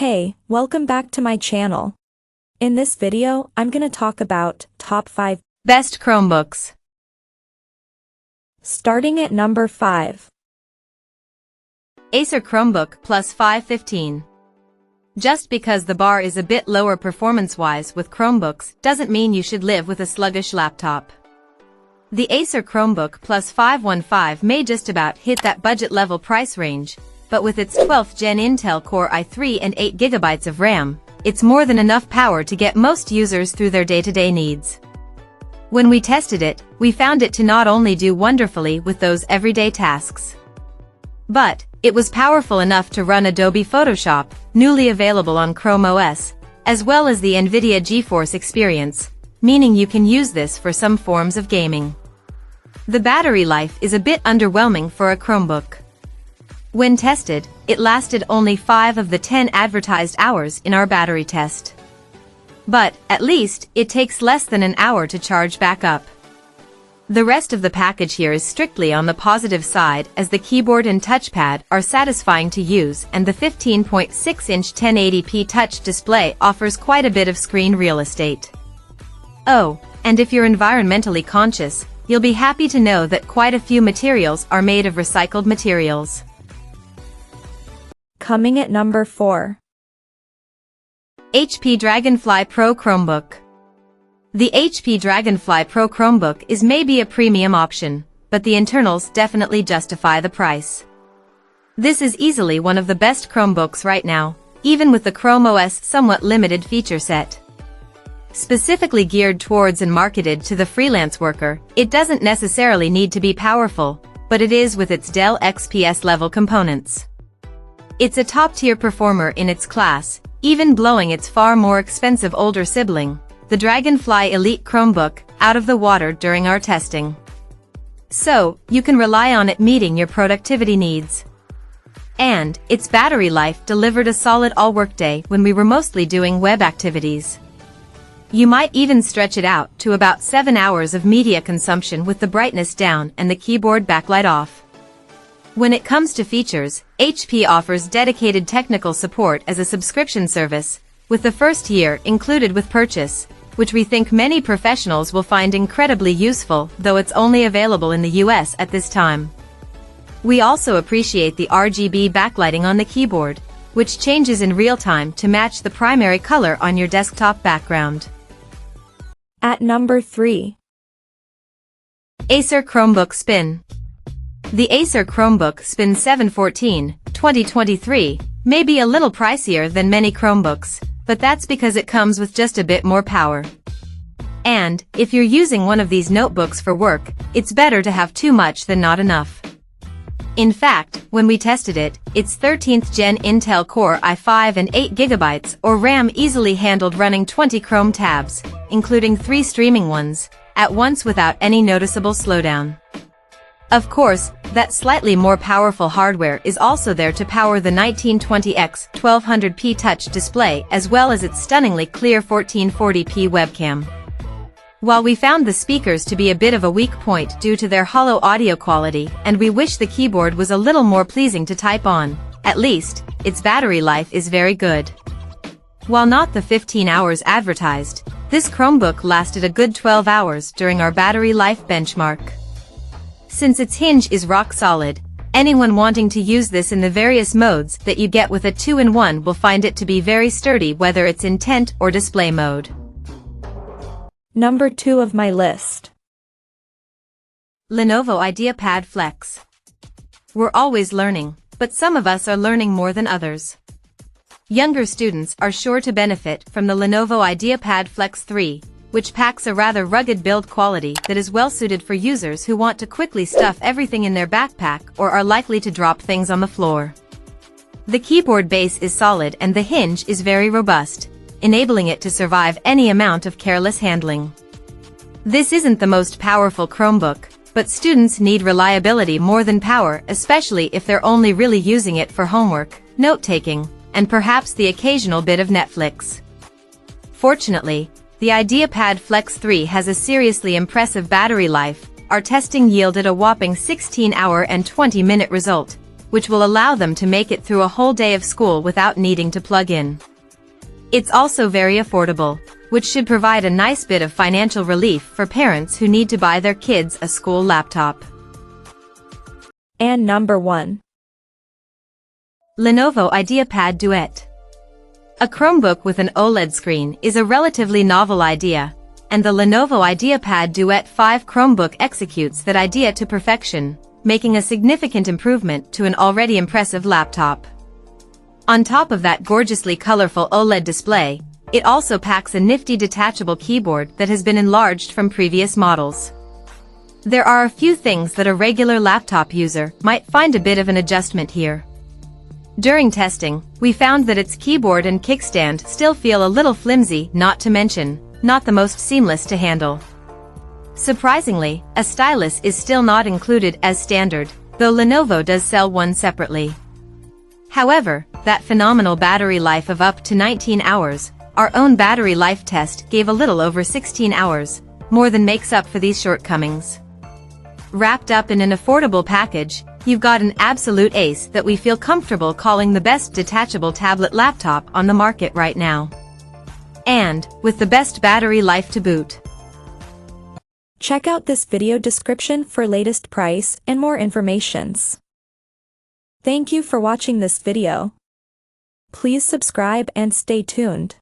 Hey, welcome back to my channel. In this video, I'm gonna talk about top 5 best Chromebooks. Starting at number 5. Acer Chromebook Plus 515. Just because the bar is a bit lower performance-wise with Chromebooks doesn't mean you should live with a sluggish laptop. The Acer Chromebook Plus 515 may just about hit that budget-level price range, but with its 12th Gen Intel Core i3 and 8GB of RAM, it's more than enough power to get most users through their day-to-day needs. When we tested it, we found it to not only do wonderfully with those everyday tasks, but it was powerful enough to run Adobe Photoshop, newly available on Chrome OS, as well as the NVIDIA GeForce Experience, meaning you can use this for some forms of gaming. The battery life is a bit underwhelming for a Chromebook. When tested, it lasted only 5 of the 10 advertised hours in our battery test. But, at least, it takes less than an hour to charge back up. The rest of the package here is strictly on the positive side, as the keyboard and touchpad are satisfying to use and the 15.6-inch 1080p touch display offers quite a bit of screen real estate. Oh, and if you're environmentally conscious, you'll be happy to know that quite a few materials are made of recycled materials. Coming at number 4. HP Dragonfly Pro Chromebook. The HP Dragonfly Pro Chromebook is maybe a premium option, but the internals definitely justify the price. This is easily one of the best Chromebooks right now, even with the Chrome OS somewhat limited feature set. Specifically geared towards and marketed to the freelance worker, it doesn't necessarily need to be powerful, but it is with its Dell XPS level components. It's a top-tier performer in its class, even blowing its far more expensive older sibling, the Dragonfly Elite Chromebook, out of the water during our testing. So, you can rely on it meeting your productivity needs. And, its battery life delivered a solid all-workday when we were mostly doing web activities. You might even stretch it out to about 7 hours of media consumption with the brightness down and the keyboard backlight off. When it comes to features, HP offers dedicated technical support as a subscription service, with the first year included with purchase, which we think many professionals will find incredibly useful, though it's only available in the US at this time. We also appreciate the RGB backlighting on the keyboard, which changes in real time to match the primary color on your desktop background. At number 3. Acer Chromebook Spin. The Acer Chromebook Spin 714, 2023, may be a little pricier than many Chromebooks, but that's because it comes with just a bit more power. And, if you're using one of these notebooks for work, it's better to have too much than not enough. In fact, when we tested it, its 13th Gen Intel Core i5 and 8GB or RAM easily handled running 20 Chrome tabs, including 3 streaming ones, at once without any noticeable slowdown. Of course, that slightly more powerful hardware is also there to power the 1920x 1200p touch display as well as its stunningly clear 1440p webcam. While we found the speakers to be a bit of a weak point due to their hollow audio quality and we wish the keyboard was a little more pleasing to type on, at least, its battery life is very good. While not the 15 hours advertised, this Chromebook lasted a good 12 hours during our battery life benchmark. Since its hinge is rock solid, anyone wanting to use this in the various modes that you get with a 2-in-1 will find it to be very sturdy whether it's in tent or display mode. Number 2 of my list. Lenovo IdeaPad Flex. We're always learning, but some of us are learning more than others. Younger students are sure to benefit from the Lenovo IdeaPad Flex 3, which packs a rather rugged build quality that is well suited for users who want to quickly stuff everything in their backpack or are likely to drop things on the floor. The keyboard base is solid and the hinge is very robust, enabling it to survive any amount of careless handling. This isn't the most powerful Chromebook, but students need reliability more than power, especially if they're only really using it for homework, note-taking, and perhaps the occasional bit of Netflix. Fortunately, the IdeaPad Flex 3 has a seriously impressive battery life. Our testing yielded a whopping 16-hour and 20-minute result, which will allow them to make it through a whole day of school without needing to plug in. It's also very affordable, which should provide a nice bit of financial relief for parents who need to buy their kids a school laptop. And number 1. Lenovo IdeaPad Duet. A Chromebook with an OLED screen is a relatively novel idea, and the Lenovo IdeaPad Duet 5 Chromebook executes that idea to perfection, making a significant improvement to an already impressive laptop. On top of that gorgeously colorful OLED display, it also packs a nifty detachable keyboard that has been enlarged from previous models. There are a few things that a regular laptop user might find a bit of an adjustment here. During testing, we found that its keyboard and kickstand still feel a little flimsy, not to mention, not the most seamless to handle. Surprisingly, a stylus is still not included as standard, though Lenovo does sell one separately. However, that phenomenal battery life of up to 19 hours, our own battery life test gave a little over 16 hours, more than makes up for these shortcomings. Wrapped up in an affordable package, you've got an absolute ace that we feel comfortable calling the best detachable tablet laptop on the market right now. And, with the best battery life to boot. Check out this video description for latest price and more informations. Thank you for watching this video. Please subscribe and stay tuned.